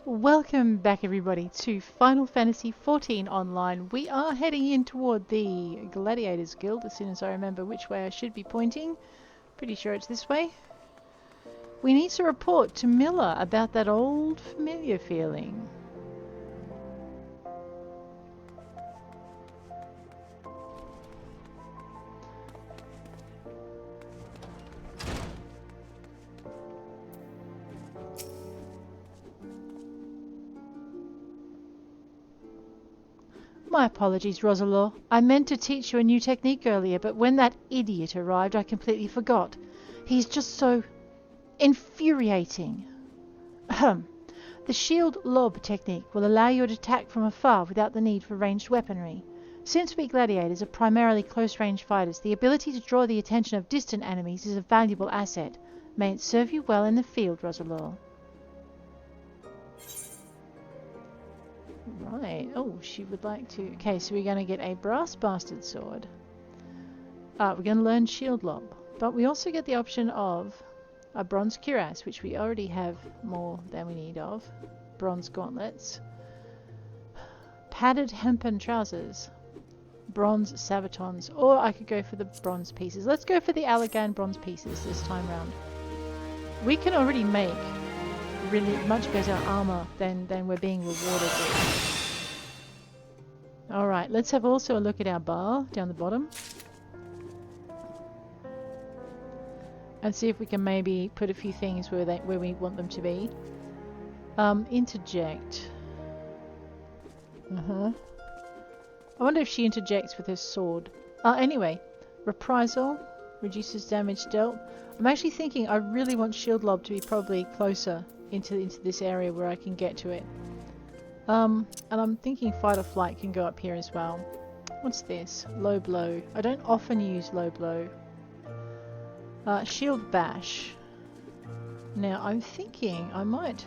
Welcome back everybody to Final Fantasy XIV Online. We are heading in toward the Gladiators Guild as soon as I remember which way I should be pointing. Pretty sure it's this way. We need to report to Miller about that old familiar feeling. My apologies, Rosalore. I meant to teach you a new technique earlier, but when that idiot arrived, I completely forgot. He's just so infuriating. Ahem. The shield lob technique will allow you to attack from afar without the need for ranged weaponry. Since we gladiators are primarily close-range fighters, the ability to draw the attention of distant enemies is a valuable asset. May it serve you well in the field, Rosalore. Right. Oh, she would like to... Okay, so we're going to get a brass bastard sword. We're going to learn shield lob. But we also get the option of a bronze cuirass, which we already have more than we need of. Bronze gauntlets. Padded hempen trousers. Bronze sabatons. Or I could go for the bronze pieces. Let's go for the Allergan bronze pieces this time round. We can already make really much better armor than we're being rewarded with. Alright, let's have also a look at our bar down the bottom. And see if we can maybe put a few things where we want them to be. Interject. I wonder if she interjects with her sword. Anyway, reprisal reduces damage dealt. I'm actually thinking I really want shield lob to be probably closer into this area where I can get to it. And I'm thinking fight or flight can go up here as well. What's this? Low blow. I don't often use low blow. Shield bash. Now I'm thinking I might...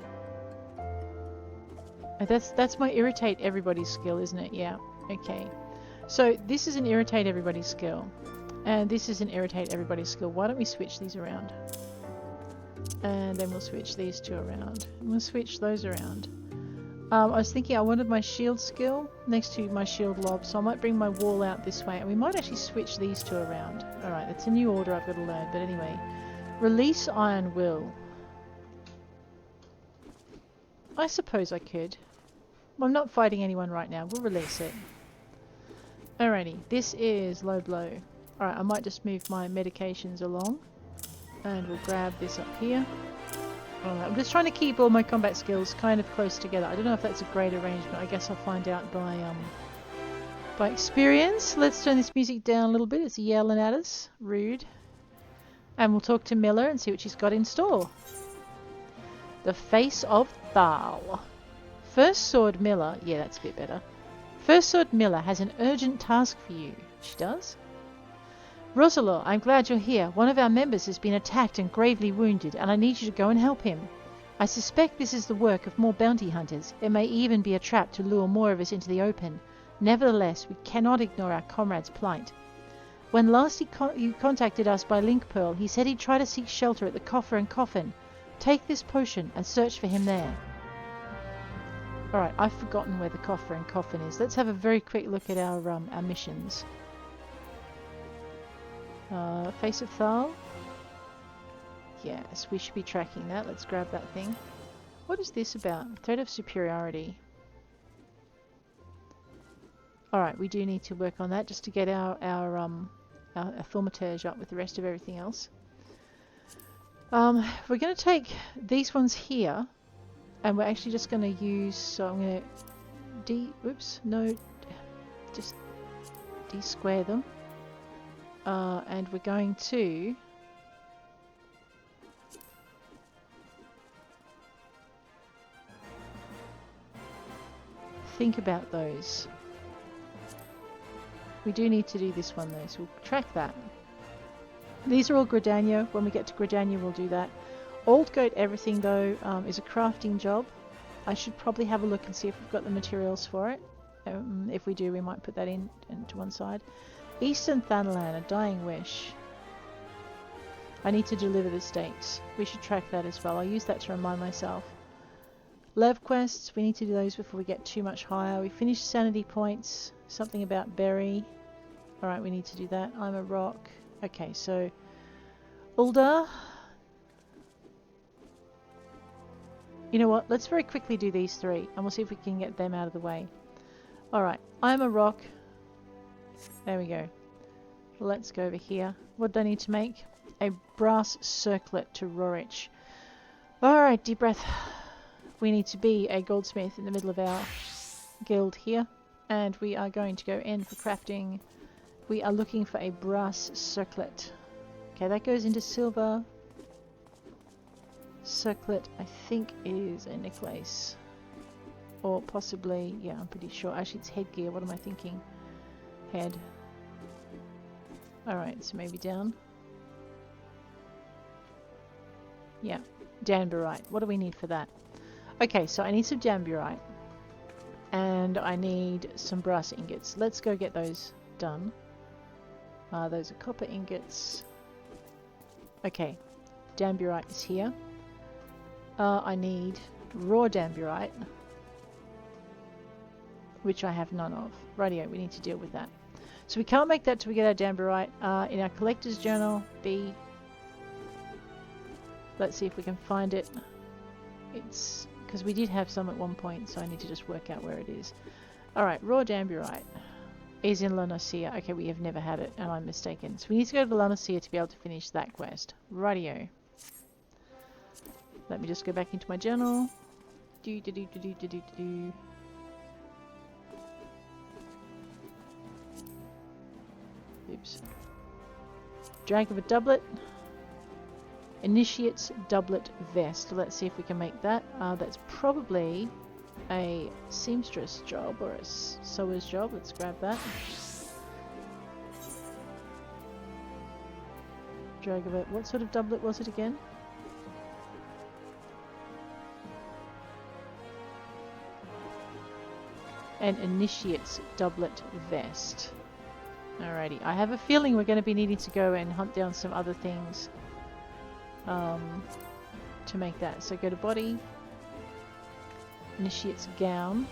That's my irritate everybody skill, isn't it? Yeah. Okay. So this is an irritate everybody skill. And this is an irritate everybody skill. Why don't we switch these around? And then we'll switch these two around. And we'll switch those around. I was thinking I wanted my shield skill next to my shield lob, so I might bring my wall out this way, and we might actually switch these two around. Alright, it's a new order I've got to learn, but anyway. Release Iron Will. I suppose I could. I'm not fighting anyone right now, we'll release it. Alrighty, this is low blow. Alright, I might just move my medications along. And we'll grab this up here. Alright, I'm just trying to keep all my combat skills kind of close together. I don't know if that's a great arrangement. I guess I'll find out by experience. Let's turn this music down a little bit. It's yelling at us. Rude. And we'll talk to Miller and see what she's got in store. The Face of Thal. First Sword Miller... Yeah, that's a bit better. First Sword Miller has an urgent task for you. She does? Rosalore, I'm glad you're here. One of our members has been attacked and gravely wounded, and I need you to go and help him. I suspect this is the work of more bounty hunters. It may even be a trap to lure more of us into the open. Nevertheless, we cannot ignore our comrade's plight. When last you contacted us by Link Pearl, he said he'd try to seek shelter at the Coffer and Coffin. Take this potion and search for him there. Alright, I've forgotten where the Coffer and Coffin is. Let's have a very quick look at our missions. Face of Thal. Yes, we should be tracking that. Let's grab that thing. What is this about? Threat of superiority. Alright, we do need to work on that just to get our thaumaturge up with the rest of everything else. We're going to take these ones here, and we're actually just going to use... So I'm going to... just de-square them. And we're going to think about those. We do need to do this one though, so we'll track that. These are all Gridania. When we get to Gridania we'll do that. Old Goat everything though is a crafting job. I should probably have a look and see if we've got the materials for it. If we do, we might put that into one side. Eastern Thanalan, a dying wish. I need to deliver the stakes. We should track that as well. I'll use that to remind myself. Lev quests, we need to do those before we get too much higher. We finished sanity points, something about berry. Alright, we need to do that. I'm a rock. Okay, so Ulda. You know what? Let's very quickly do these three and we'll see if we can get them out of the way. Alright, I'm a rock. There we go. Let's go over here. What do I need to make? A brass circlet to Rorich. Alright, deep breath. We need to be a goldsmith in the middle of our guild here. And we are going to go in for crafting. We are looking for a brass circlet. Okay, that goes into silver. Circlet, I think, is a necklace. Or possibly, yeah, I'm pretty sure. Actually, it's headgear. What am I thinking? Head. Alright, so maybe down. Yeah, Danburite. What do we need for that? Okay, so I need some Danburite. And I need some brass ingots. Let's go get those done. Those are copper ingots. Okay, Danburite is here. I need raw Danburite, which I have none of. Rightio, we need to deal with that. So we can't make that till we get our Danburite. In our collector's journal, B. Let's see if we can find it. It's because we did have some at one point, so I need to just work out where it is. Alright, raw Danburite is in Lanosia. Okay, we have never had it, and I'm mistaken. So we need to go to Lanosia to be able to finish that quest. Rightio. Let me just go back into my journal. Oops. Drag of a doublet. Initiate's doublet vest. Let's see if we can make that. That's probably a seamstress job or a sewer's job. Let's grab that. Drag of it. What sort of doublet was it again? An initiate's doublet vest. Alrighty. I have a feeling we're going to be needing to go and hunt down some other things to make that. So go to body. Initiate's gown.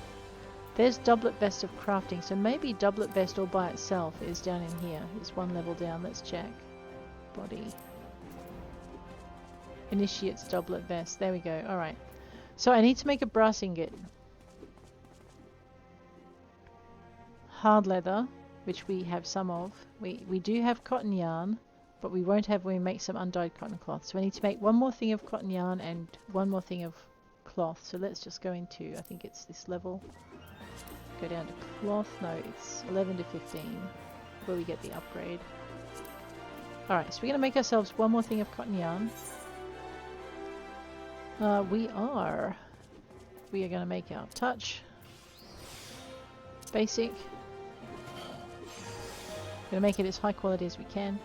There's doublet vest of crafting. So maybe doublet vest all by itself is down in here. It's one level down. Let's check. Body. Initiate's doublet vest. There we go. Alright. So I need to make a brass ingot. Hard leather, which we have some of. We do have cotton yarn, but we won't have when we make some undyed cotton cloth. So I need to make one more thing of cotton yarn and one more thing of cloth. So let's just go into, I think it's this level. Go down to cloth. No, it's 11 to 15 where we get the upgrade. Alright, so we're going to make ourselves one more thing of cotton yarn. We are going to make our touch. Basic. Going to make it as high quality as we can.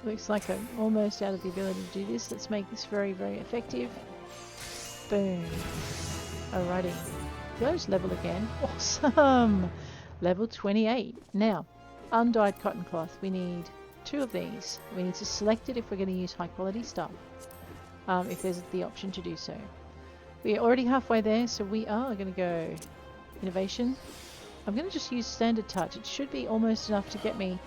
Looks like I'm almost out of the ability to do this. Let's make this very, very effective. Boom. Alrighty. Close level again. Awesome! Level 28. Now, undyed cotton cloth. We need 2 of these. We need to select it if we're going to use high quality stuff. If there's the option to do so. We are already halfway there, so we are going to go innovation. I'm going to just use standard touch. It should be almost enough to get me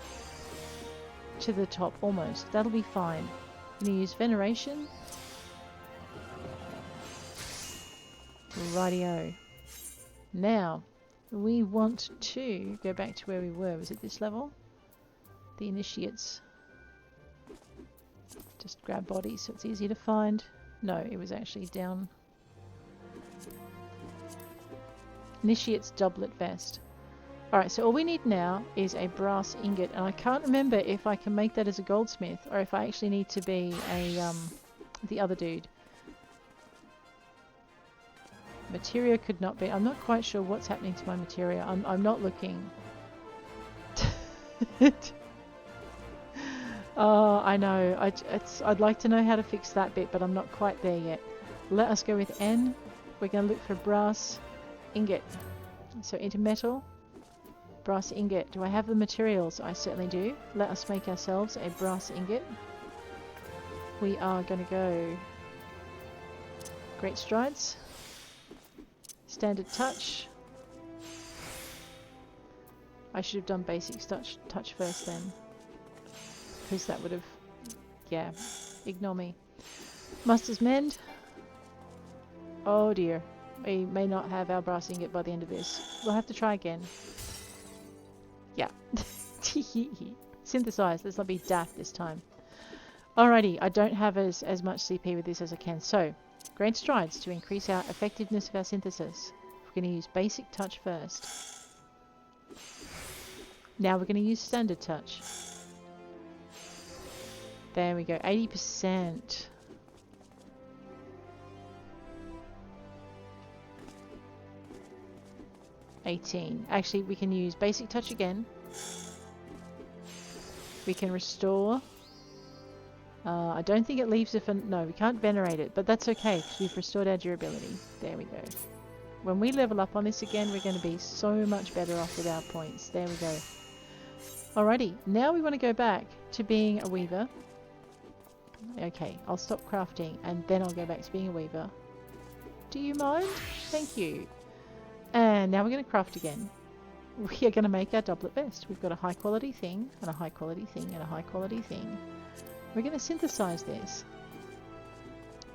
to the top, almost. That'll be fine. I'm going to use veneration. Rightio. Now, we want to go back to where we were. Was it this level? The initiates. Just grab body so it's easy to find. No, it was actually down. Initiate's doublet vest. Alright, so all we need now is a brass ingot, and I can't remember if I can make that as a goldsmith or if I actually need to be a the other dude. Materia could not be. I'm not quite sure what's happening to my materia. I'm not looking. Oh, I know. I'd like to know how to fix that bit, but I'm not quite there yet. Let us go with N. We're going to look for brass ingot. So into metal. brass ingot. Do I have the materials? I certainly do. Let us make ourselves a brass ingot. We are going to go great strides. Standard touch. I should have done basic touch first then. Because that would have... yeah. Ignore me. Master's Mend. Oh dear. We may not have our brass ingot by the end of this. We'll have to try again. Yeah. Synthesize. Let's not be daft this time. Alrighty. I don't have as much CP with this as I can. So, great strides to increase our effectiveness of our synthesis. We're going to use basic touch first. Now we're going to use standard touch. There we go. 80%. Actually, we can use basic touch again. We can restore. I don't think it leaves if... no, we can't venerate it, but that's okay because we've restored our durability. There we go. When we level up on this again, we're going to be so much better off with our points. There we go. Alrighty, now we want to go back to being a weaver. Okay, I'll stop crafting and then I'll go back to being a weaver. Do you mind? Thank you. And now we're going to craft again. We are going to make our doublet vest. We've got a high quality thing, and a high quality thing, and a high quality thing. We're going to synthesize this.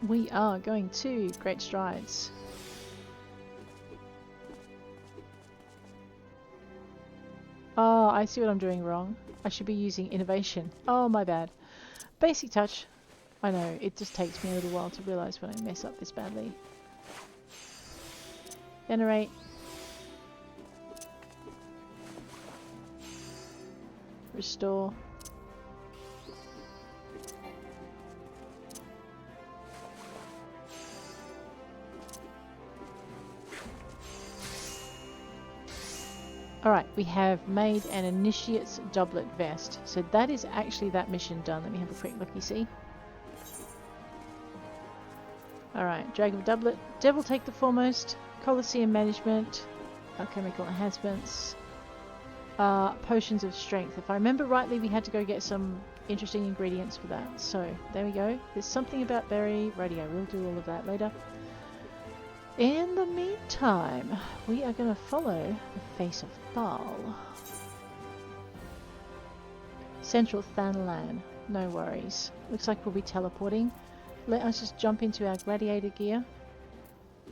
We are going to great strides. Oh, I see what I'm doing wrong. I should be using innovation. Oh, my bad. Basic touch. I know, it just takes me a little while to realize when I mess up this badly. Venerate. Restore. Alright, we have made an initiate's doublet vest. So that is actually that mission done. Let me have a quick look-y-see. Alright, Dragon doublet. Devil take the foremost. Colosseum management. Alchemical enhancements. Potions of strength. If I remember rightly, we had to go get some interesting ingredients for that. So, there we go. There's something about berry radio. We'll do all of that later. In the meantime, we are going to follow the face of Thal. Central Thanalan. No worries. Looks like we'll be teleporting. Let us just jump into our gladiator gear.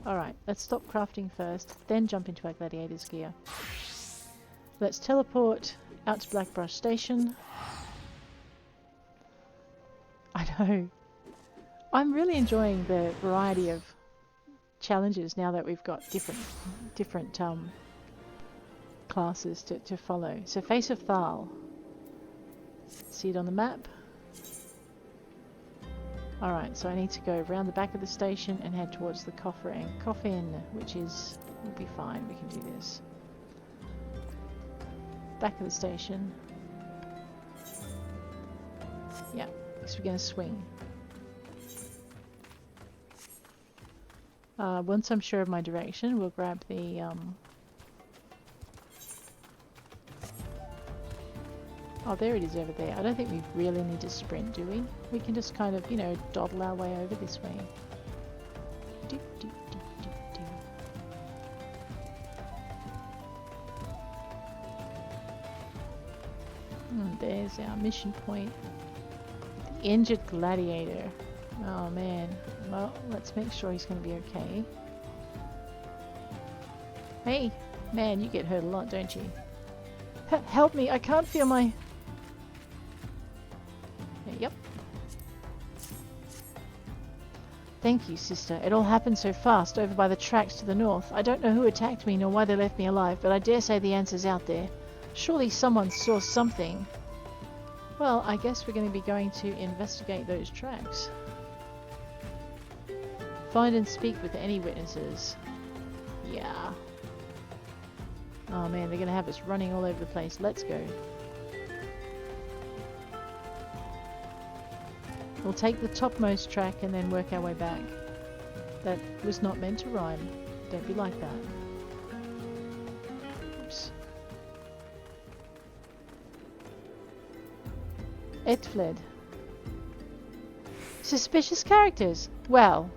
Alright, let's stop crafting first, then jump into our gladiator's gear. Let's teleport out to Blackbrush Station. I know. I'm really enjoying the variety of challenges now that we've got different classes to follow. So Face of Thal. See it on the map. Alright, so I need to go around the back of the station and head towards the coffin, which is... will be fine, we can do this. Back of the station. Yeah, because we're going to swing. Once I'm sure of my direction, we'll grab the... Oh, there it is over there. I don't think we really need to sprint, do we? We can just kind of, you know, dawdle our way over this way. Do, do, do, do, do. There's our mission point. The injured gladiator. Oh man. Well, let's make sure he's going to be okay. Hey, man, you get hurt a lot, don't you? Help me, I can't feel my... Yep. Thank you, sister. It all happened so fast over by the tracks to the north. I don't know who attacked me nor why they left me alive, but I dare say the answer's out there. Surely someone saw something. Well, I guess we're going to be going to investigate those tracks. Find and speak with any witnesses. Yeah. Oh man, they're going to have us running all over the place. Let's go. We'll take the topmost track and then work our way back. That was not meant to rhyme. Don't be like that. Oops. It fled. Suspicious characters. Well,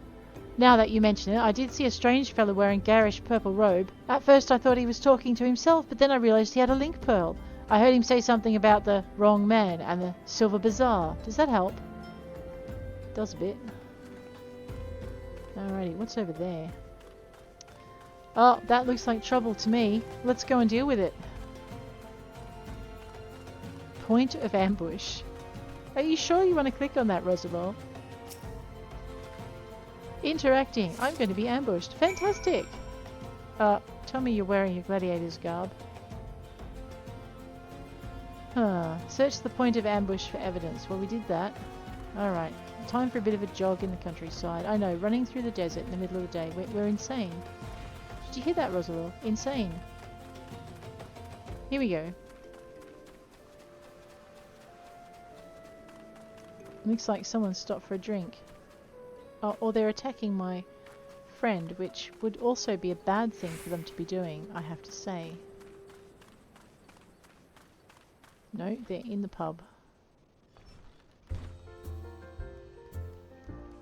now that you mention it, I did see a strange fellow wearing garish purple robe. At first I thought he was talking to himself, but then I realised he had a link pearl. I heard him say something about the wrong man and the silver bazaar. Does that help? Does a bit. Alrighty, what's over there? Oh, that looks like trouble to me. Let's go and deal with it. Point of ambush. Are you sure you want to click on that, Rosalore? Interacting. I'm going to be ambushed. Fantastic! Tell me you're wearing your gladiator's garb. Search the point of ambush for evidence. Well, we did that. Alright. Time for a bit of a jog in the countryside. I know, running through the desert in the middle of the day. We're insane. Did you hear that, Rosalore? Insane. Here we go. Looks like someone stopped for a drink. Oh, or they're attacking my friend, which would also be a bad thing for them to be doing, I have to say. No, they're in the pub.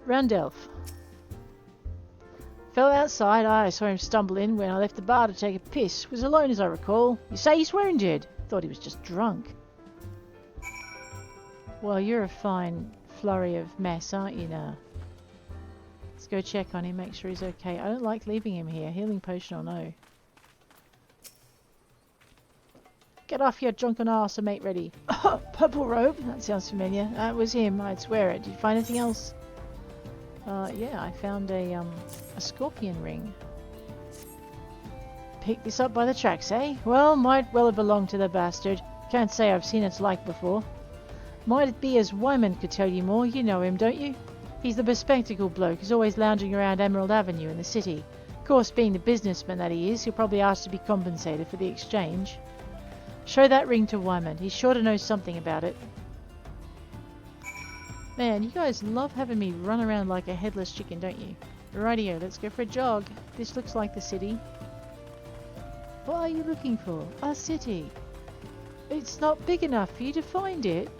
Randelf. Fell outside. I saw him stumble in when I left the bar to take a piss. Was alone as I recall. You say he's swearing, Jed? Thought he was just drunk. Well, you're a fine flurry of mess, aren't you now? Let's go check on him, make sure he's okay. I don't like leaving him here. Healing potion or no. Get off your drunken arse and make ready. Purple robe. That sounds familiar. That was him. I'd swear it. Did you find anything else? Yeah, I found a scorpion ring. Picked this up by the tracks, eh? Well, might well have belonged to the bastard. Can't say I've seen its like before. Might be as Wyman could tell you more. You know him, don't you? He's the bespectacled bloke who's always lounging around Emerald Avenue in the city. Of course, being the businessman that he is, he'll probably ask to be compensated for the exchange. Show that ring to Wyman. He's sure to know something about it. Man, you guys love having me run around like a headless chicken, don't you? Rightio, let's go for a jog. This looks like the city. What are you looking for? A city. It's not big enough for you to find it.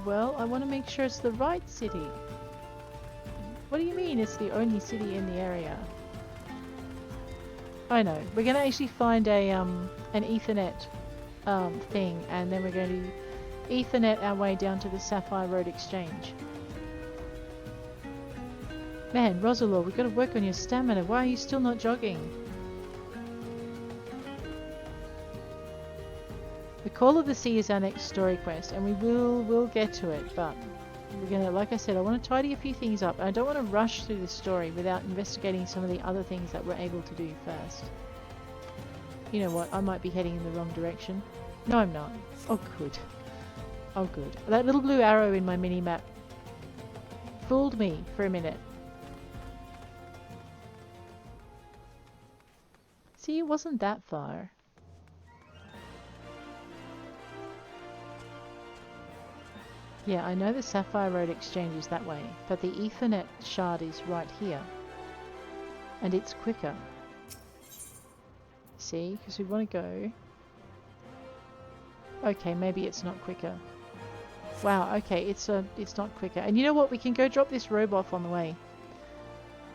Well, I want to make sure it's the right city. What do you mean it's the only city in the area? I know. We're going to actually find a an Ethernet thing, and then we're going to Ethernet our way down to the Sapphire Road Exchange. Man, Rosalore, we've got to work on your stamina. Why are you still not jogging? The Call of the Sea is our next story quest, and we'll get to it, but we're gonna, like I said, I want to tidy a few things up. I don't want to rush through the story without investigating some of the other things that we're able to do first. You know what, I might be heading in the wrong direction. No, I'm not. Oh, good. Oh, good. That little blue arrow in my mini-map fooled me for a minute. See, it wasn't that far. Yeah, I know the Sapphire Road Exchange is that way, but the Ethernet shard is right here. And it's quicker. See, because we want to go... Okay, maybe it's not quicker. Wow, okay, it's not quicker. And you know what? We can go drop this robe off on the way.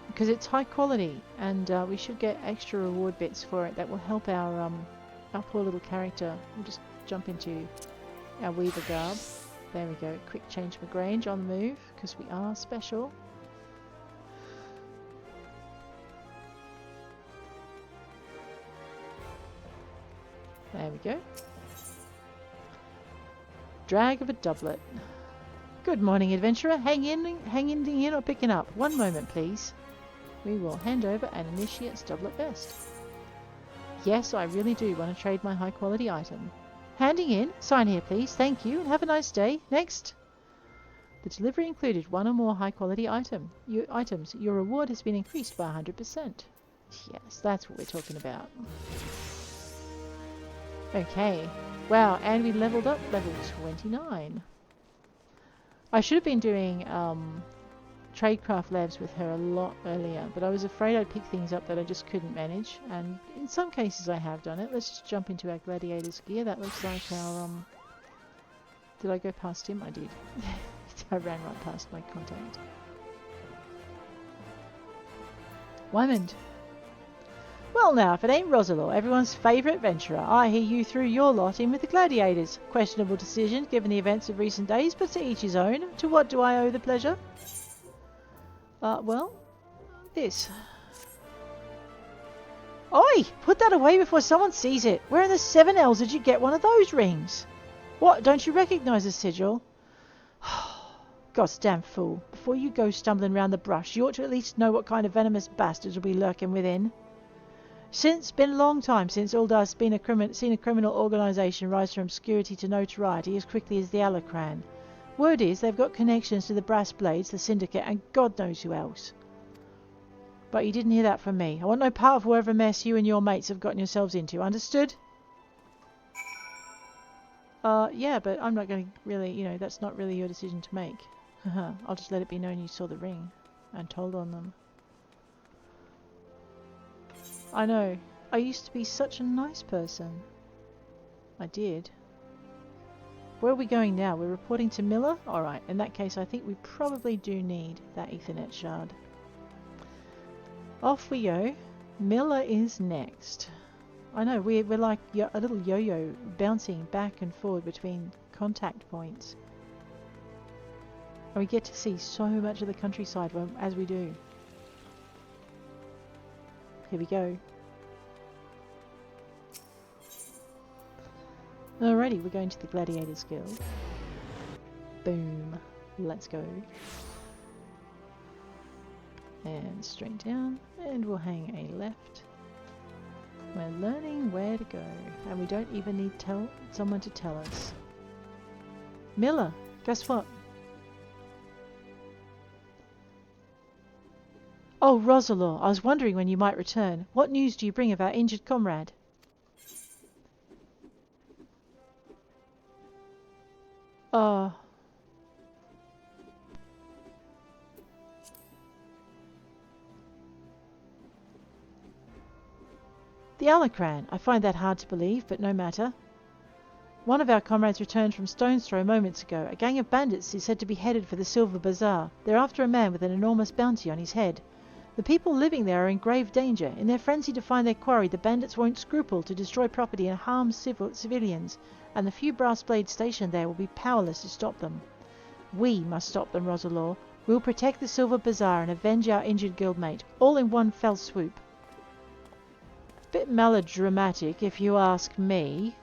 Because it's high quality, and we should get extra reward bits for it that will help our poor little character. We'll just jump into our Weaver garb. There we go. Quick change McGrange on the move, because we are special. There we go. Drag of a doublet. Good morning, adventurer. Hang in or picking up. One moment, please. We will hand over an initiate's doublet vest. Yes, I really do want to trade my high quality item. Handing in. Sign here, please. Thank you, and have a nice day. Next. The delivery included one or more high quality items. Your reward has been increased by 100%. Yes, that's what we're talking about. Okay. Wow, and we leveled up level 29. I should have been doing Tradecraft Labs with her a lot earlier, but I was afraid I'd pick things up that I just couldn't manage, and in some cases I have done it. Let's just jump into our Gladiator's gear. That looks like our Did I go past him? I did. I ran right past my contact. Wymond. Well now, if it ain't Rosalore, everyone's favourite adventurer, I hear you threw your lot in with the Gladiators. Questionable decision, given the events of recent days, but to each his own. To what do I owe the pleasure? Well, this. Oi! Put that away before someone sees it. Where in the 7 L's did you get one of those rings? What, don't you recognise the sigil? Goddamn fool. Before you go stumbling round the brush, you ought to at least know what kind of venomous bastards will be lurking within. It's been a long time since Aldis has seen a criminal organisation rise from obscurity to notoriety as quickly as the Alacran. Word is they've got connections to the Brass Blades, the Syndicate, and God knows who else. But you didn't hear that from me. I want no part of whatever mess you and your mates have gotten yourselves into. Understood? Yeah, but I'm not going to really, that's not really your decision to make. I'll just let it be known you saw the ring and told on them. I know. I used to be such a nice person. I did. Where are we going now? We're reporting to Miller? Alright, in that case I think we probably do need that Ethernet shard. Off we go. Miller is next. I know, we're like a little yo-yo bouncing back and forward between contact points. And we get to see so much of the countryside as we do. Here we go. Alrighty, we're going to the Gladiators Guild. Boom. Let's go. And straight down. And we'll hang a left. We're learning where to go. And we don't even need someone to tell us. Miller, guess what? Oh, Rosalore, I was wondering when you might return. What news do you bring of our injured comrade? The Alacran. I find that hard to believe, but no matter. One of our comrades returned from Stone's Throw moments ago. A gang of bandits is said to be headed for the Silver Bazaar. They're after a man with an enormous bounty on his head. The people living there are in grave danger. In their frenzy to find their quarry, the bandits won't scruple to destroy property and harm civilians, and the few brass blades stationed there will be powerless to stop them. We must stop them, Rosalore. We'll protect the Silver Bazaar and avenge our injured guildmate, all in one fell swoop. Bit melodramatic, if you ask me.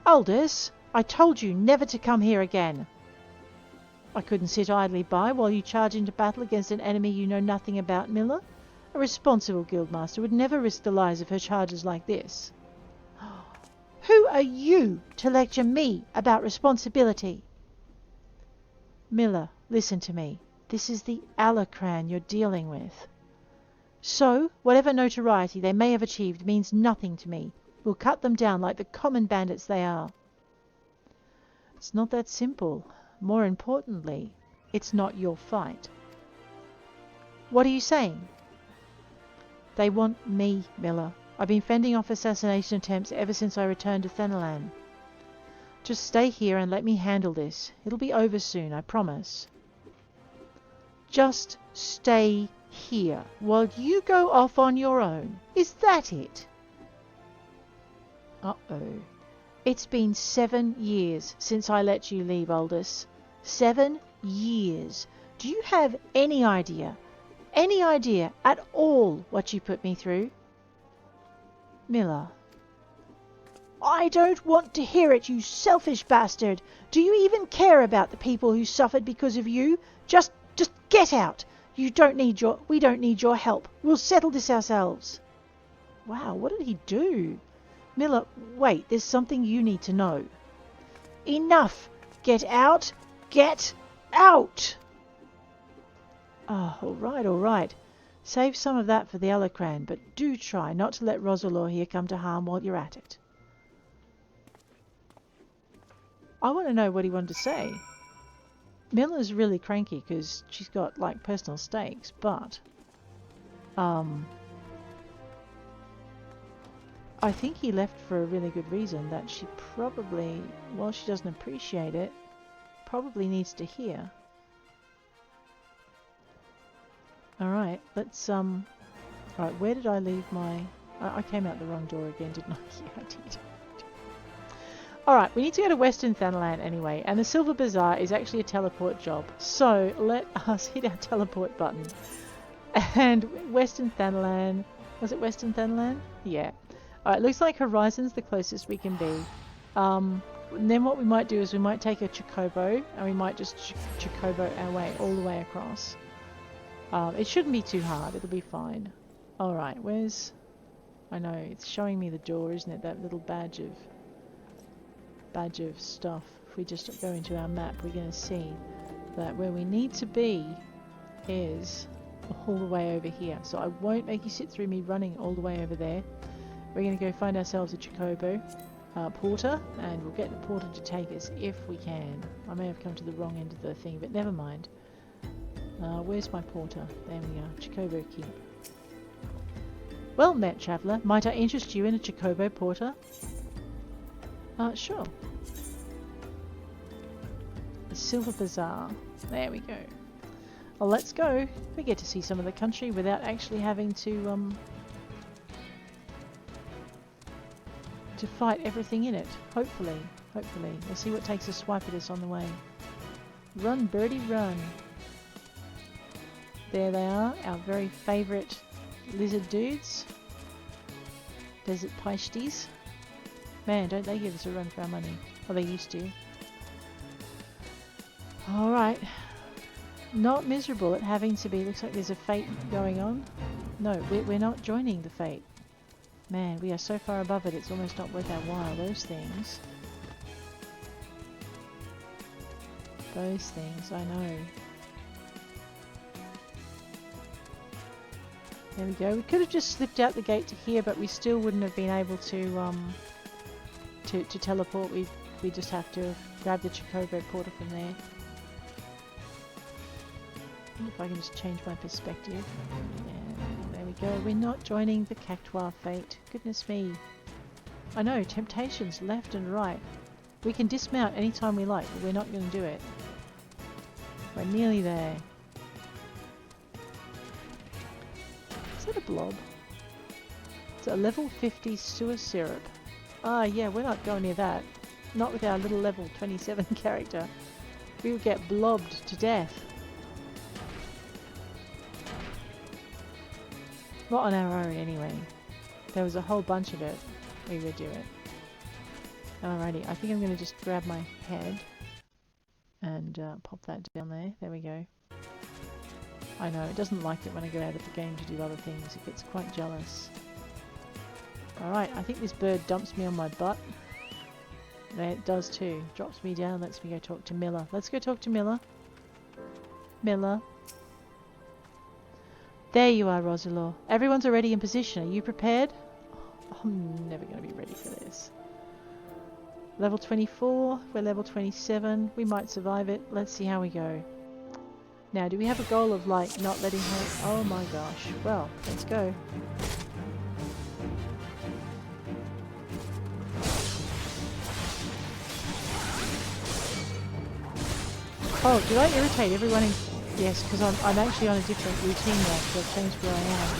Aldis, I told you never to come here again. I couldn't sit idly by while you charge into battle against an enemy you know nothing about, Miller. A responsible guildmaster would never risk the lives of her charges like this. Who are you to lecture me about responsibility? Miller, listen to me. This is the Alacran you're dealing with. So, whatever notoriety they may have achieved means nothing to me. We'll cut them down like the common bandits they are. It's not that simple. More importantly, it's not your fight. What are you saying? They want me, Miller. I've been fending off assassination attempts ever since I returned to Thanalan. Just stay here and let me handle this. It'll be over soon, I promise. Just stay here while you go off on your own. Is that it? Uh-oh. It's been 7 years since I let you leave, Aldis. 7 years. Do you have any idea at all what you put me through? Miller. I don't want to hear it, you selfish bastard. Do you even care about the people who suffered because of you? Just get out. We don't need your help. We'll settle this ourselves. Wow, what did he do? Miller, wait, there's something you need to know. Enough! Get out! Get out! Oh, all right. Save some of that for the Alacran, but do try not to let Rosalore here come to harm while you're at it. I want to know what he wanted to say. Miller's really cranky because she's got, like, personal stakes, but... I think he left for a really good reason, that she probably, while she doesn't appreciate it, probably needs to hear. Alright, let's, alright, where did I leave my... I came out the wrong door again, didn't I? Yeah, I did. Alright, we need to go to Western Thanalan anyway, and the Silver Bazaar is actually a teleport job. So, let us hit our teleport button. And Western Thanalan... Was it Western Thanalan? Yeah. Alright, looks like Horizon's the closest we can be. Then what we might do is we might take a Chocobo, and we might just Chocobo our way all the way across. It shouldn't be too hard, it'll be fine. Alright, where's... I know, it's showing me the door, isn't it? That little badge of stuff. If we just go into our map, we're going to see that where we need to be is all the way over here. So I won't make you sit through me running all the way over there. We're going to go find ourselves a Chocobo porter, and we'll get the porter to take us if we can. I may have come to the wrong end of the thing, but never mind. Where's my porter? There we are. Chocobo Keep. Well met, traveller. Might I interest you in a Chocobo porter? Sure. The Silver Bazaar. There we go. Well, let's go. We get to see some of the country without actually having to fight everything in it. Hopefully. Hopefully. We'll see what takes a swipe at us on the way. Run, birdie, run. There they are, our very favourite lizard dudes. Desert Paishtis. Man, don't they give us a run for our money. Well, they used to. Alright. Not miserable at having to be. Looks like there's a fate going on. No, we're not joining the fate. Man, we are so far above it, it's almost not worth our while. Those things. Those things, I know. There we go. We could have just slipped out the gate to here, but we still wouldn't have been able to teleport. We just have to have grabbed the Chocobo porter from there. If I can just change my perspective. Yeah, there we go. We're not joining the Cactuar fate. Goodness me. I know, temptations left and right. We can dismount anytime we like, but we're not going to do it. We're nearly there. Is that a blob? It's a level 50 sewer syrup. Ah, yeah, we're not going near that. Not with our little level 27 character. We would get blobbed to death. Not on our own, anyway. There was a whole bunch of it. We would do it. Alrighty, I think I'm going to just grab my head and pop that down there. There we go. I know, it doesn't like it when I go out of the game to do other things. It gets quite jealous. Alright, I think this bird dumps me on my butt. There, it does too. Drops me down, lets me go talk to Miller. Let's go talk to Miller. Miller. There you are, Rosalore. Everyone's already in position. Are you prepared? Oh, I'm never going to be ready for this. Level 24. We're level 27. We might survive it. Let's see how we go. Now, do we have a goal of, like, not letting her... Oh my gosh. Well, let's go. Oh, did I irritate everyone in... Yes, because I'm actually on a different routine now, because I've changed where I am.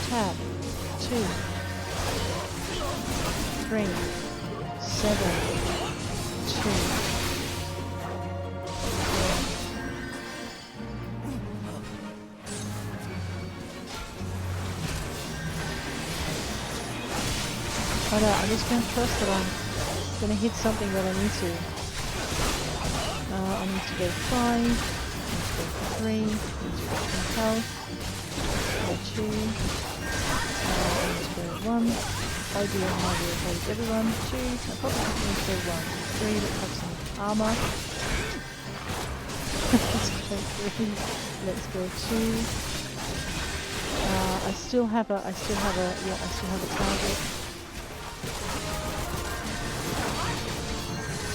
Tab 2 3 7 2 Oh no, I'm just going to trust that I'm going to hit something that I need to. I need to go 5, I need to go 3, I need to go some health, go 2, I need to go 1, I do on my way, everyone, 2, I probably need to go 1. 3. Let's have some armor. Let's go 3. Let's go 2. I still have a target.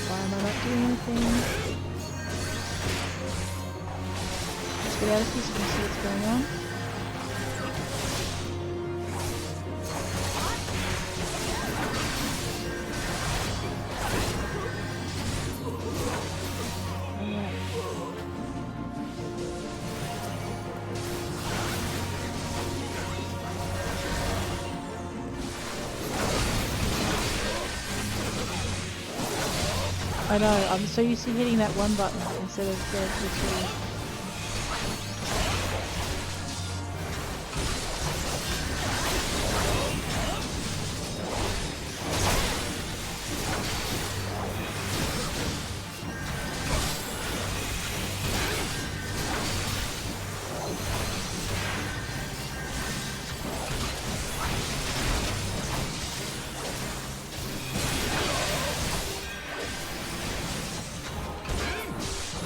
Why am I not doing anything? Let's get out of here so we can see what's going on. I know, I'm so used to hitting that one button instead of the 2.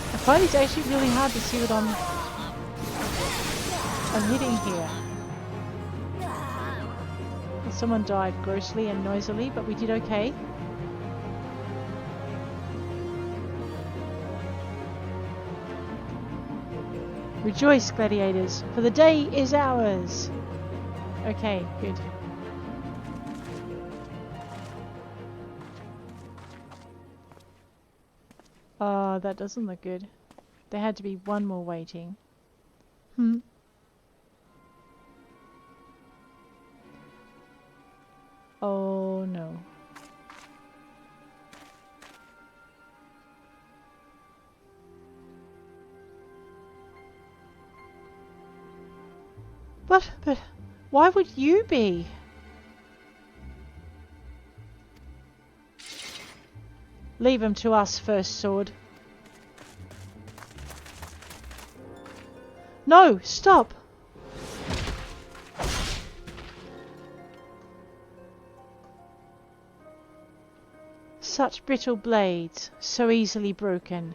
I find it's actually really hard to see what I'm hitting here. Someone died grossly and noisily, but we did okay. Rejoice, gladiators, for the day is ours! Okay, good. That doesn't look good. There had to be one more waiting. Oh no. But why would you be? Leave him to us first, sword. No, stop! Such brittle blades, so easily broken.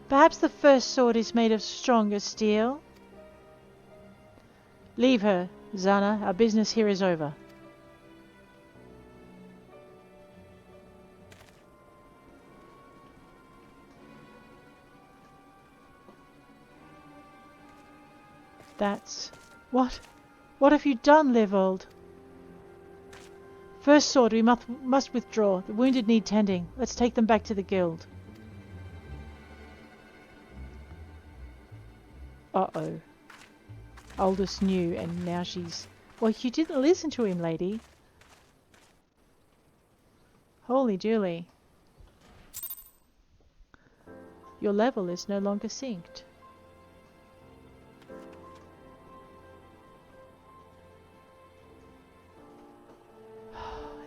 Perhaps the first sword is made of stronger steel? Leave her, Zana. Our business here is over. That's... What? What have you done, Levold? First sword, we must withdraw. The wounded need tending. Let's take them back to the guild. Uh-oh. Aldis knew, and now she's... Well, you didn't listen to him, lady. Holy Julie. Your level is no longer synced.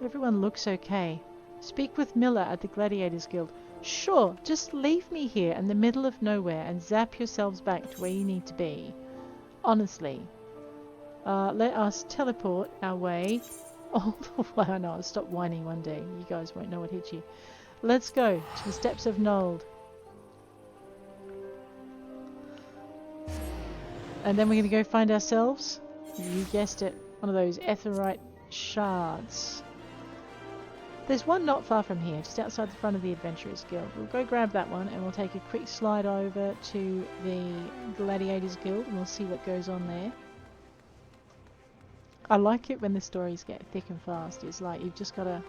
Everyone looks okay. Speak with Miller at the Gladiators Guild. Sure, just leave me here in the middle of nowhere and zap yourselves back to where you need to be. Honestly. Let us teleport our way all the way. I know, I'll stop whining one day. You guys won't know what hit you. Let's go to the steps of Nold. And then we're going to go find ourselves, you guessed it, one of those Aetheryte shards. There's one not far from here, just outside the front of the Adventurers Guild. We'll go grab that one and we'll take a quick slide over to the Gladiators Guild and we'll see what goes on there. I like it when the stories get thick and fast. It's like you've just got to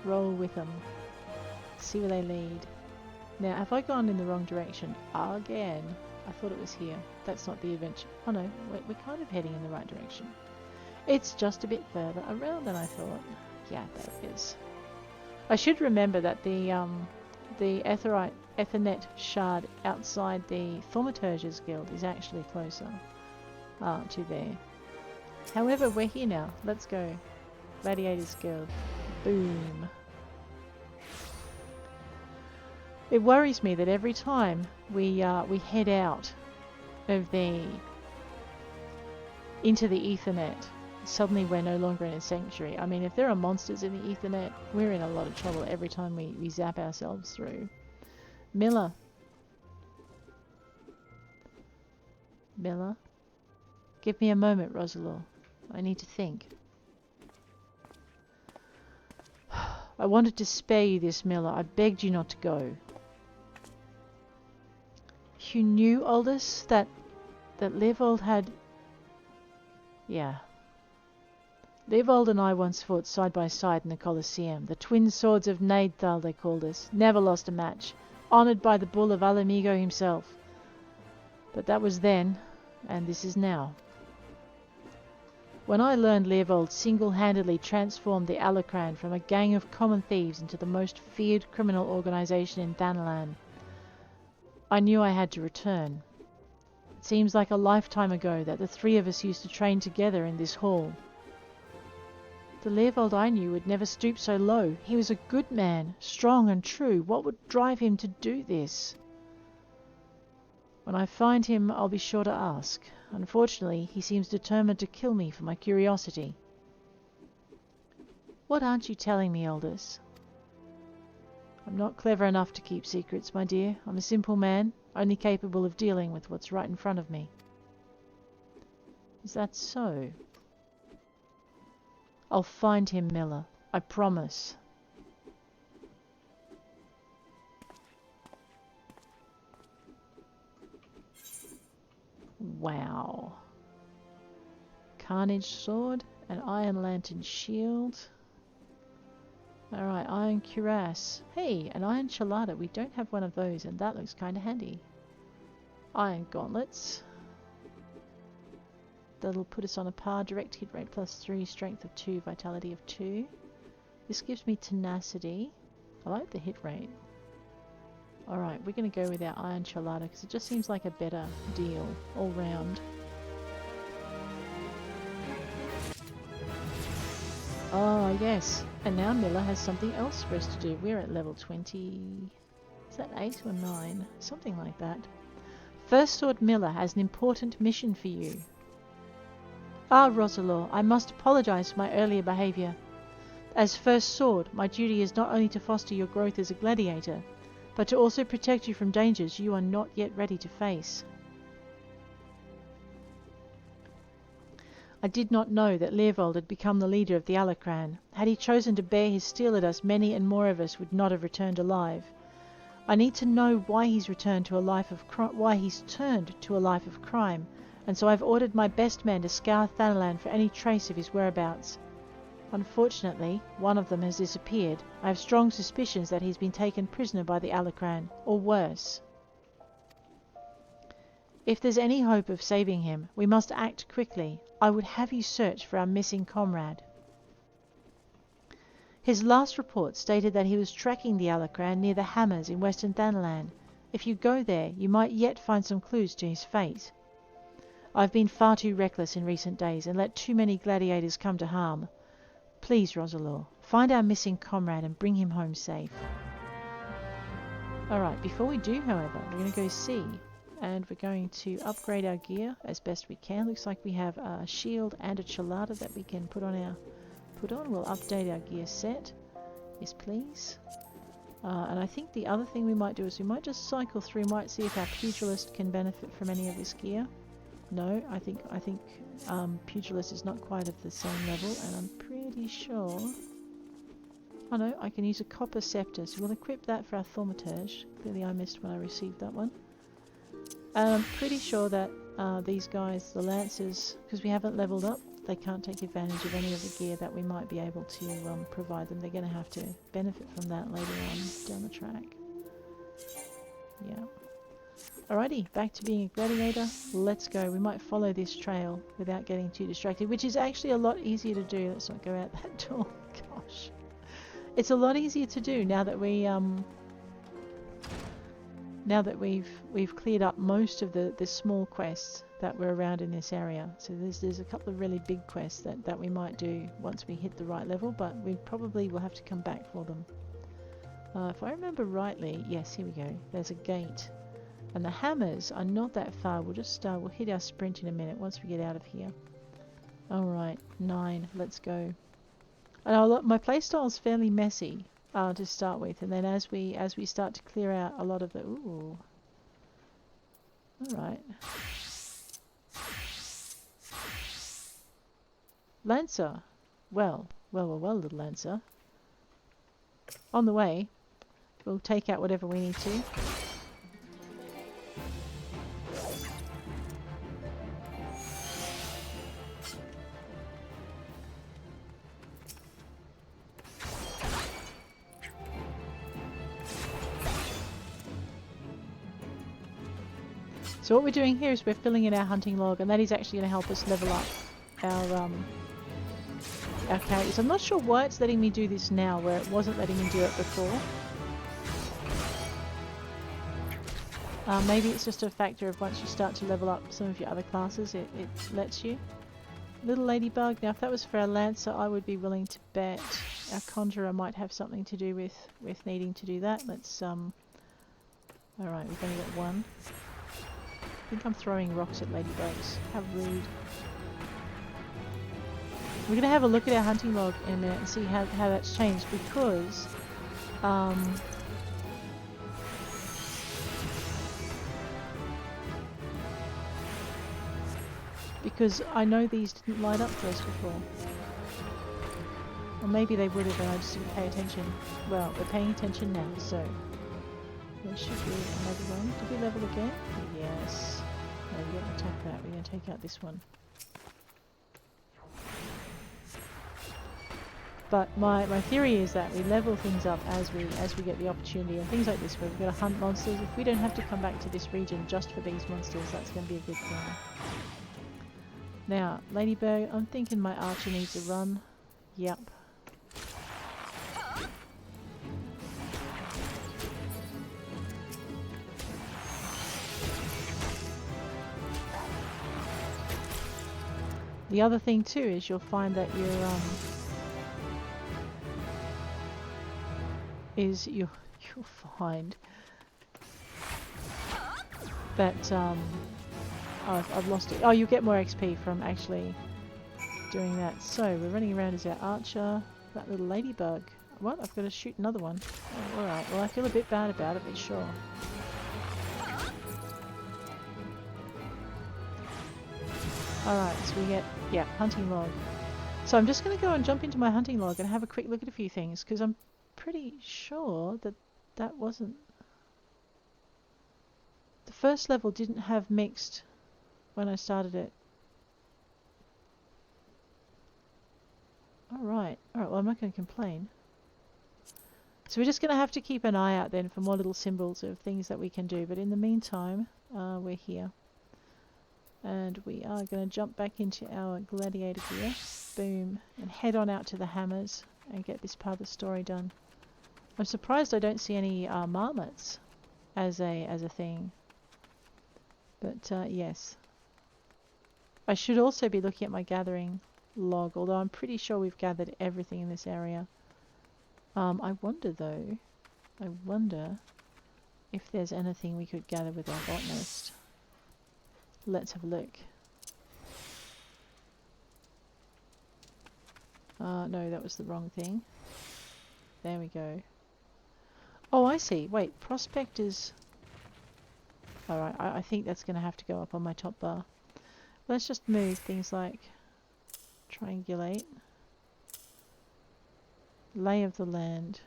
roll with them, see where they lead. Now, have I gone in the wrong direction again? I thought it was here. That's not the adventure. Oh no, we're kind of heading in the right direction. It's just a bit further around than I thought. Yeah, there it is. I should remember that the Aethernet shard outside the Thaumaturgers Guild is actually closer to there. However, we're here now. Let's go. Gladiators Guild. Boom. It worries me that every time we head out of into the Ethernet, suddenly we're no longer in a sanctuary. I mean, if there are monsters in the Ethernet, we're in a lot of trouble every time we zap ourselves through. Miller. Miller? Give me a moment, Rosalore. I need to think. I wanted to spare you this, Miller. I begged you not to go. You knew, Aldis, that Leovold had... Yeah. Leovold and I once fought side by side in the Colosseum. The twin swords of Neidthal, they called us. Never lost a match. Honoured by the bull of Alamigo himself. But that was then, and this is now. When I learned Leovold single-handedly transformed the Alacran from a gang of common thieves into the most feared criminal organisation in Thanalan, I knew I had to return. It seems like a lifetime ago that the three of us used to train together in this hall. The Leovold I knew would never stoop so low. He was a good man, strong and true. What would drive him to do this? When I find him, I'll be sure to ask. Unfortunately, he seems determined to kill me for my curiosity. What aren't you telling me, Aldis? I'm not clever enough to keep secrets, my dear. I'm a simple man, only capable of dealing with what's right in front of me. Is that so? I'll find him, Miller. I promise. Wow. Carnage sword, an iron lantern shield. Alright, iron cuirass. Hey, an iron chelada. We don't have one of those, and that looks kind of handy. Iron gauntlets. That'll put us on a par. Direct hit rate +3, strength of 2, vitality of 2. This gives me tenacity. I like the hit rate. Alright, we're going to go with our iron chelada because it just seems like a better deal all round. Oh, yes. And now Miller has something else for us to do. We're at level 20... Is that 8 or 9? Something like that. First Sword Miller has an important mission for you. Ah, Rosalore, I must apologize for my earlier behavior. As First Sword, my duty is not only to foster your growth as a gladiator, but to also protect you from dangers you are not yet ready to face. I did not know that Leovold had become the leader of the Alacran. Had he chosen to bear his steel at us, many and more of us would not have returned alive. I need to know why he's turned to a life of crime, and so I've ordered my best men to scour Thanalan for any trace of his whereabouts. Unfortunately, one of them has disappeared. I have strong suspicions that he's been taken prisoner by the Alacran, or worse. If there's any hope of saving him, we must act quickly. I would have you search for our missing comrade. His last report stated that he was tracking the Alacran near the Hammers in Western Thanalan. If you go there, you might yet find some clues to his fate. I've been far too reckless in recent days and let too many gladiators come to harm. Please, Rosalore, find our missing comrade and bring him home safe. Alright, before we do, however, we're going to go see. And we're going to upgrade our gear as best we can. Looks like we have a shield and a chelada that we can put on. We'll update our gear set. Yes, please. And I think the other thing we might do is we might just cycle through, might see if our pugilist can benefit from any of this gear. No, I think pugilist is not quite at the same level, and I'm pretty sure... Oh no, I can use a copper scepter, so we'll equip that for our thaumaturge. Clearly I missed when I received that one. And I'm pretty sure that these guys, the lancers, because we haven't leveled up, they can't take advantage of any of the gear that we might be able to provide them. They're going to have to benefit from that later on down the track. Yeah. Alrighty, back to being a gladiator. Let's go. We might follow this trail without getting too distracted, which is actually a lot easier to do. Let's not go out that door. Gosh. It's a lot easier to do now that we've cleared up most of the small quests that were around in this area. So there's a couple of really big quests that we might do once we hit the right level, but we probably will have to come back for them. If I remember rightly, yes, here we go. There's a gate. And the hammers are not that far. We'll just we'll hit our sprint in a minute once we get out of here. Alright, 9. Let's go. And my playstyle is fairly messy to start with, and then as we start to clear out a lot of the... Ooh. Alright. Lancer. Well, little Lancer. On the way. We'll take out whatever we need to. So what we're doing here is we're filling in our hunting log, and that is actually going to help us level up our characters. I'm not sure why it's letting me do this now, where it wasn't letting me do it before. Maybe it's just a factor of once you start to level up some of your other classes, it lets you. Little ladybug. Now, if that was for our lancer, I would be willing to bet our conjurer might have something to do with needing to do that. Let's Alright, we've only got one. I think I'm throwing rocks at ladybugs. How rude. We're going to have a look at our hunting log in a minute and see how that's changed, because I know these didn't light up for us before. Or maybe they would have and I just didn't pay attention. Well, we're paying attention now, so there should be another one. Did we level again? Yes. No, we don't attack that. We're going to take out this one. But my theory is that we level things up as we get the opportunity, and things like this where we've got to hunt monsters. If we don't have to come back to this region just for these monsters, that's going to be a good thing. Now, Ladybird, I'm thinking my archer needs a run. Yep. The other thing too is you'll find that you'll find that I've lost it. Oh, you get more XP from actually doing that. So we're running around as our archer. That little ladybug. What? I've got to shoot another one. Oh, alright, well I feel a bit bad about it, but sure. Alright, so we get, yeah, hunting log. So I'm just going to go and jump into my hunting log and have a quick look at a few things, because I'm pretty sure that that wasn't... The first level didn't have mixed when I started it. Alright, well I'm not going to complain. So we're just going to have to keep an eye out then for more little symbols of things that we can do, but in the meantime, we're here. And we are going to jump back into our gladiator gear, boom, and head on out to the hammers and get this part of the story done. I'm surprised I don't see any marmots as a thing, but yes. I should also be looking at my gathering log, although I'm pretty sure we've gathered everything in this area. I wonder though, if there's anything we could gather with our botanist. Let's have a look. No, that was the wrong thing. There we go. Oh, I see. Wait, prospectors. Alright, I think that's going to have to go up on my top bar. Let's just move things like triangulate, lay of the land.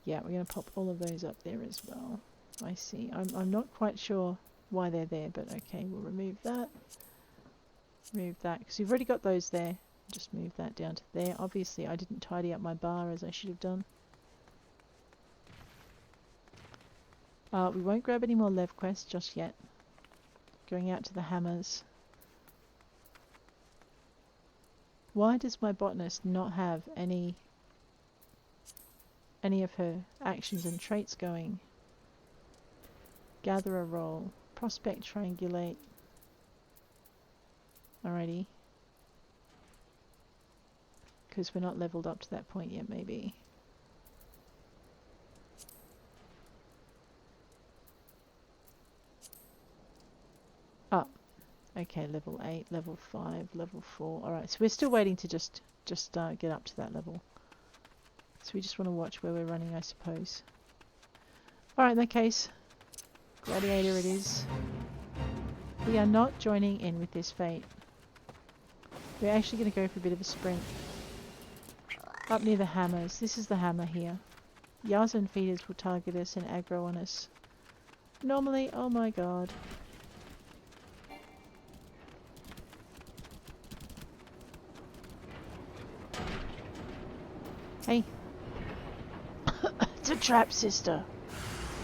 Yeah, we're going to pop all of those up there as well. I see. I'm not quite sure why they're there, but okay, we'll remove that. Remove that, because we've already got those there. Just move that down to there. Obviously, I didn't tidy up my bar as I should have done. We won't grab any more Lev quests just yet. Going out to the hammers. Why does my botanist not have any of her actions and traits going? Gather a roll. Prospect, triangulate. Alrighty. Because we're not leveled up to that point yet, maybe. Okay, level 8, level 5, level 4. Alright, so we're still waiting to just get up to that level. So we just want to watch where we're running, I suppose. Alright, in that case, Gladiator it is. We are not joining in with this fate. We're actually going to go for a bit of a sprint. Up near the hammers. This is the hammer here. Yas and feeders will target us and aggro on us. Normally, oh my god. Hey. It's a trap, sister.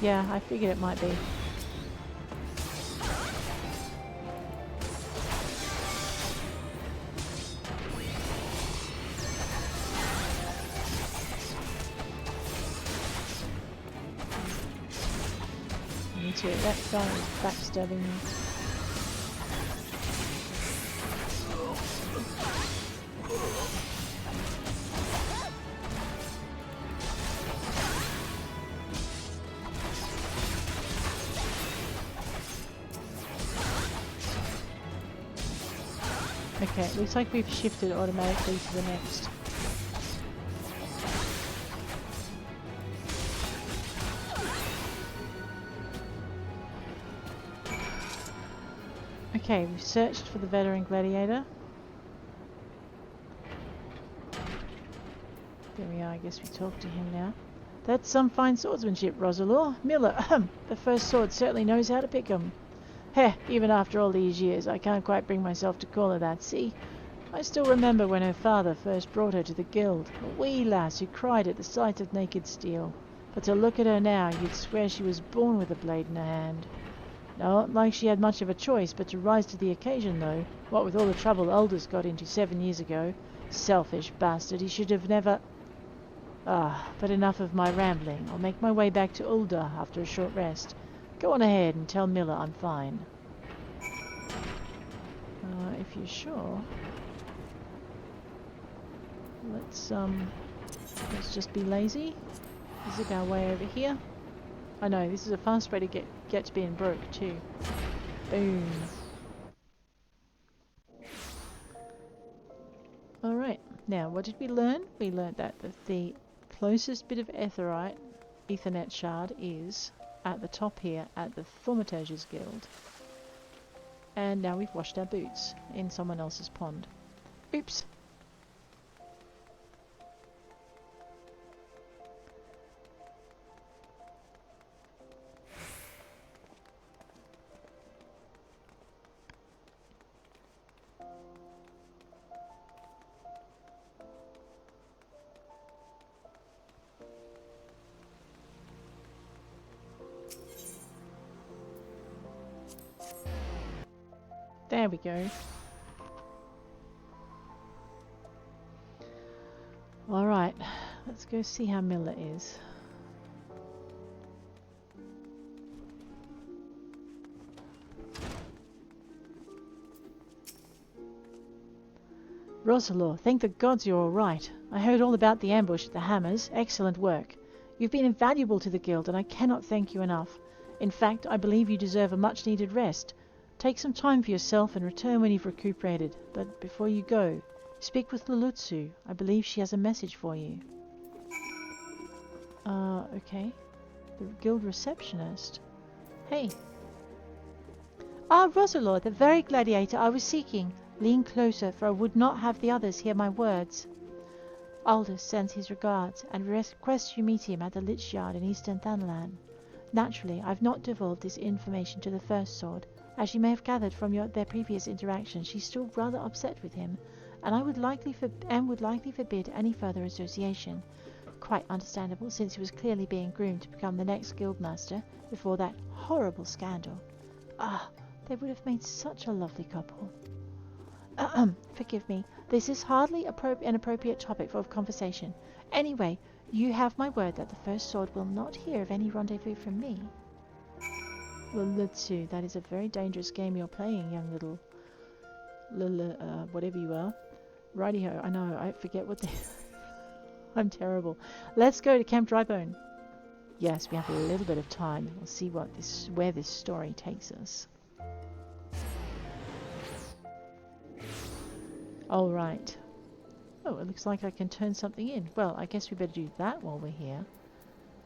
Yeah, I figured it might be. Me too. That guy is backstabbing me. Okay, it looks like we've shifted automatically to the next. Okay, we've searched for the veteran gladiator. There we are, I guess we talk to him now. That's some fine swordsmanship, Rosalore. Miller, the first sword certainly knows how to pick 'em. Heh, even after all these years, I can't quite bring myself to call her that, see? I still remember when her father first brought her to the guild, a wee lass who cried at the sight of naked steel. But to look at her now, you'd swear she was born with a blade in her hand. Not like she had much of a choice but to rise to the occasion, though. What with all the trouble Aldis got into 7 years ago. Selfish bastard, he should have never... Ah, but enough of my rambling. I'll make my way back to Ulda after a short rest. Go on ahead and tell Miller I'm fine. If you're sure. Let's just be lazy. Zip our way over here. I know, this is a fast way to get to being broke too. Boom. Alright, now what did we learn? We learned that the closest bit of Ethernet shard is at the top here at the Thaumaturge's Guild. And now we've washed our boots in someone else's pond. Oops. There we go. Alright, let's go see how Miller is. Rosalore, thank the gods you're alright. I heard all about the ambush at the hammers. Excellent work. You've been invaluable to the guild and I cannot thank you enough. In fact, I believe you deserve a much needed rest. Take some time for yourself and return when you've recuperated. But before you go, speak with Lulutsu. I believe she has a message for you. Okay. The guild receptionist. Hey. Ah, Rosalore, the very gladiator I was seeking. Lean closer, for I would not have the others hear my words. Aldis sends his regards, and requests you meet him at the Lich Yard in Eastern Thanalan. Naturally, I've not divulged this information to the First Sword. As you may have gathered from their previous interaction, she's still rather upset with him, and would likely forbid any further association. Quite understandable, since he was clearly being groomed to become the next guildmaster before that horrible scandal. Ah, they would have made such a lovely couple. Forgive me, this is hardly an appropriate topic for conversation. Anyway, you have my word that the First Sword will not hear of any rendezvous from me. Well, Lulutsu, that is a very dangerous game you're playing, young little... whatever you are. Righty-ho, I know, I forget what they... I'm terrible. Let's go to Camp Drybone. Yes, we have a little bit of time. We'll see where this story takes us. Oh, right. Oh, it looks like I can turn something in. Well, I guess we better do that while we're here.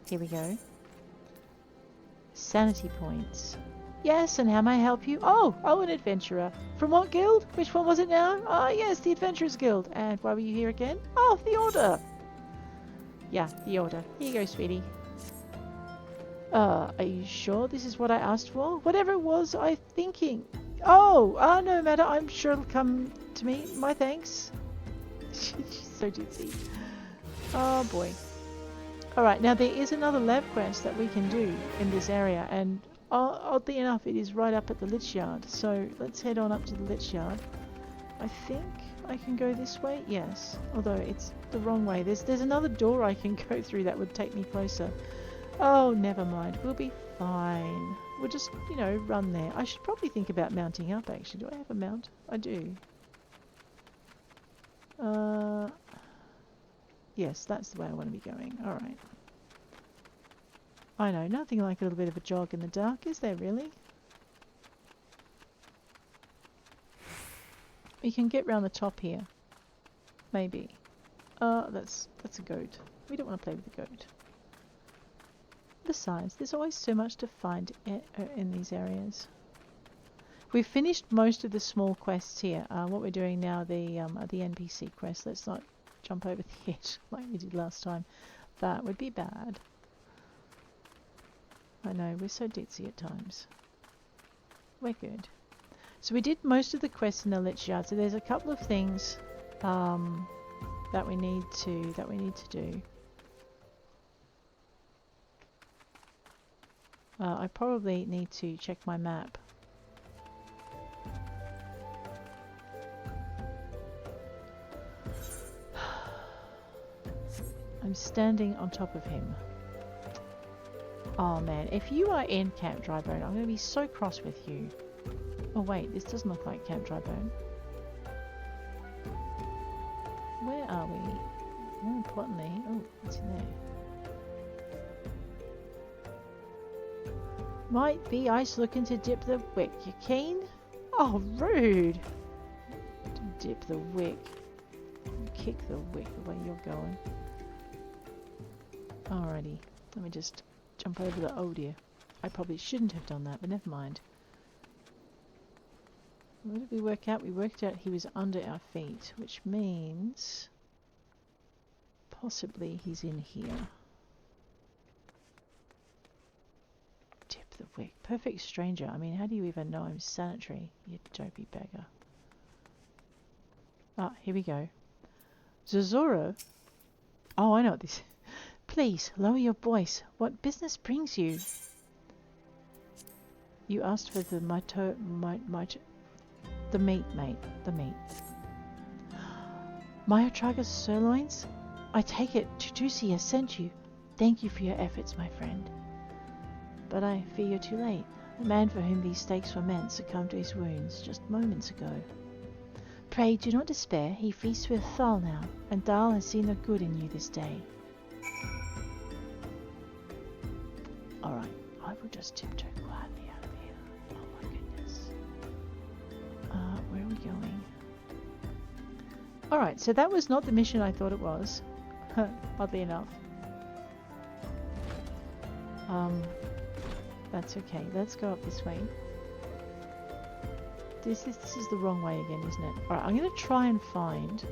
Here we go. Sanity points. Yes, and how may I help you? Oh, an adventurer. From what guild? Which one was it now? Ah, yes, the Adventurers Guild. And why were you here again? Oh, the Order. Yeah, the Order. Here you go, sweetie. Are you sure this is what I asked for? Whatever it was, I'm thinking. Oh, no matter. I'm sure it'll come to me. My thanks. She's so ditzy. Oh, boy. Alright, now there is another lab quest that we can do in this area, and oddly enough, it is right up at the Lich Yard. So let's head on up to the Lich Yard. I think I can go this way? Yes. Although it's the wrong way. There's another door I can go through that would take me closer. Oh, never mind. We'll be fine. We'll just, you know, run there. I should probably think about mounting up, actually. Do I have a mount? I do. Yes, that's the way I want to be going. Alright. I know, nothing like a little bit of a jog in the dark, is there really? We can get round the top here. Maybe. That's a goat. We don't want to play with the goat. Besides, there's always so much to find in these areas. We've finished most of the small quests here. What we're doing now, the NPC quest. Let's not jump over the edge like we did last time. That would be bad. I know, we're so ditzy at times. We're good. So we did most of the quests in the Lich Yard. So there's a couple of things that we need to do. I probably need to check my map. I'm standing on top of him. Oh man, if you are in Camp Drybone, I'm going to be so cross with you. Oh wait, this doesn't look like Camp Drybone. Where are we? More importantly, oh, what's in there? Might be ice looking to dip the wick. You keen? Oh, rude! Dip the wick. Kick the wick the way you're going. Alrighty, let me just jump over the... Oh dear. I probably shouldn't have done that, but never mind. What did we work out? We worked out he was under our feet, which means... possibly he's in here. Dip the wick. Perfect stranger. I mean, how do you even know I'm sanitary? You dopey beggar. Ah, here we go. Roselore? Oh, I know what this is. Please, lower your voice. What business brings you? You asked for the the meat, mate. The meat. Myotragus sirloins? I take it Tutusi has sent you. Thank you for your efforts, my friend. But I fear you're too late. The man for whom these steaks were meant succumbed to his wounds just moments ago. Pray do not despair. He feasts with Thal now, and Thal has seen the good in you this day. Alright, I will just tiptoe quietly out of here. Oh my goodness. Where are we going? Alright, so that was not the mission I thought it was. Oddly enough. That's okay. Let's go up this way. This is the wrong way again, isn't it? Alright, I'm going to try and find...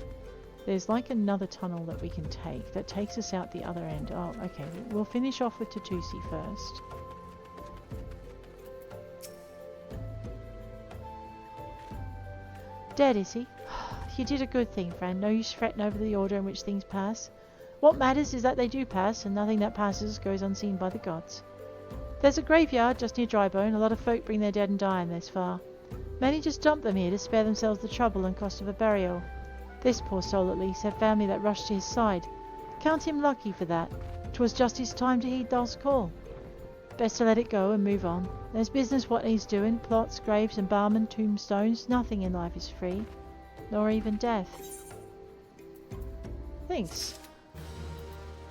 There's like another tunnel that we can take that takes us out the other end. Oh, okay. We'll finish off with Tutusi first. Dead, is he? You did a good thing, friend. No use fretting over the order in which things pass. What matters is that they do pass, and nothing that passes goes unseen by the gods. There's a graveyard just near Drybone. A lot of folk bring their dead and die in this far. Many just dump them here to spare themselves the trouble and cost of a burial. This poor soul at least had family that rushed to his side. Count him lucky for that. 'Twas just his time to heed Thal's call. Best to let it go and move on. There's business what needs doing. Plots, graves, embalmment, tombstones. Nothing in life is free. Nor even death. Thanks.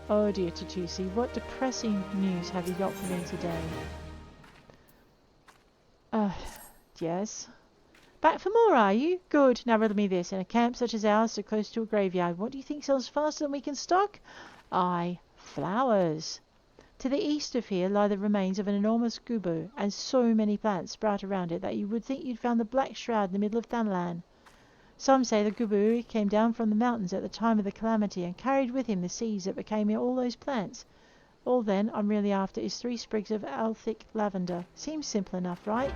Oh dear, Tutusi, what depressing news have you got for me today? Yes. Back for more, are you? Good. Now riddle me this. In a camp such as ours, so close to a graveyard, what do you think sells faster than we can stock? Aye, flowers. To the east of here lie the remains of an enormous gubu, and so many plants sprout around it that you would think you'd found the Black Shroud in the middle of Thanalan. Some say the gubu came down from the mountains at the time of the calamity and carried with him the seeds that became all those plants. All then I'm really after is 3 sprigs of Althic lavender. Seems simple enough, right?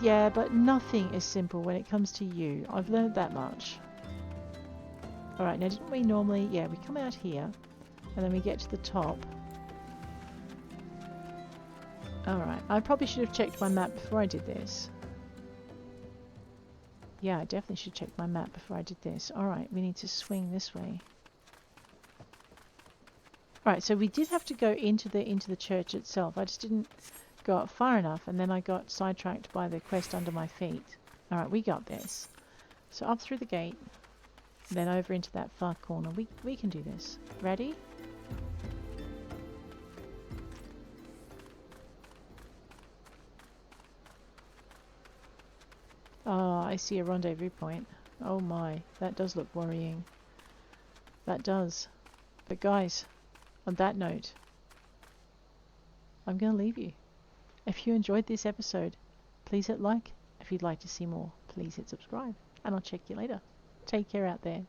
Yeah, but nothing is simple when it comes to you. I've learned that much. Alright, now didn't we normally... Yeah, we come out here. And then we get to the top. Alright, I probably should have checked my map before I did this. Yeah, I definitely should check my map before I did this. Alright, we need to swing this way. Right, so we did have to go into the church itself. I just didn't go up far enough, and then I got sidetracked by the quest under my feet. Alright, we got this. So up through the gate, then over into that far corner. We can do this. Ready? Oh, I see a rendezvous point. Oh my, that does look worrying. That does. But guys, on that note, I'm going to leave you. If you enjoyed this episode, please hit like. If you'd like to see more, please hit subscribe. And I'll check you later. Take care out there.